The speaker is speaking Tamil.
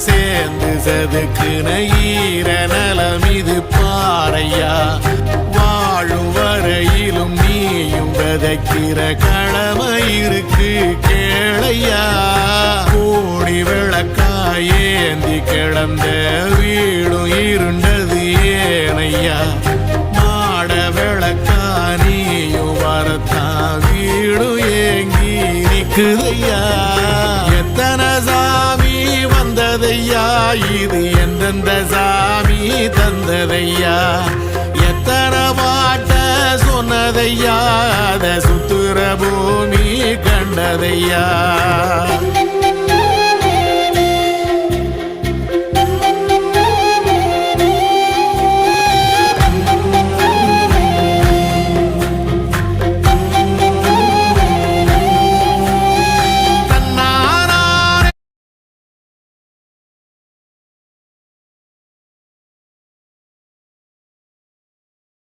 சேர்ந்து செதுக்குன ஈர நலம் இது பாறையா வாழும் வரையிலும் நீயும் விதைக்கிற கடமை இருக்கு கேளையா கோடி விளக்காயேந்தி கிடந்த வீடும் இருண்டது ஏனையா மாட விளக்கா நீயும் வரத்தான் வீடும் ஏங்கி நிக்குதையா எத்தனை சாமி வந்ததையா இது எந்தெந்த சாமி தந்ததையா எத்தனை பாட்ட சொன்னதையா அத சுத்துற பூமி கண்டதையா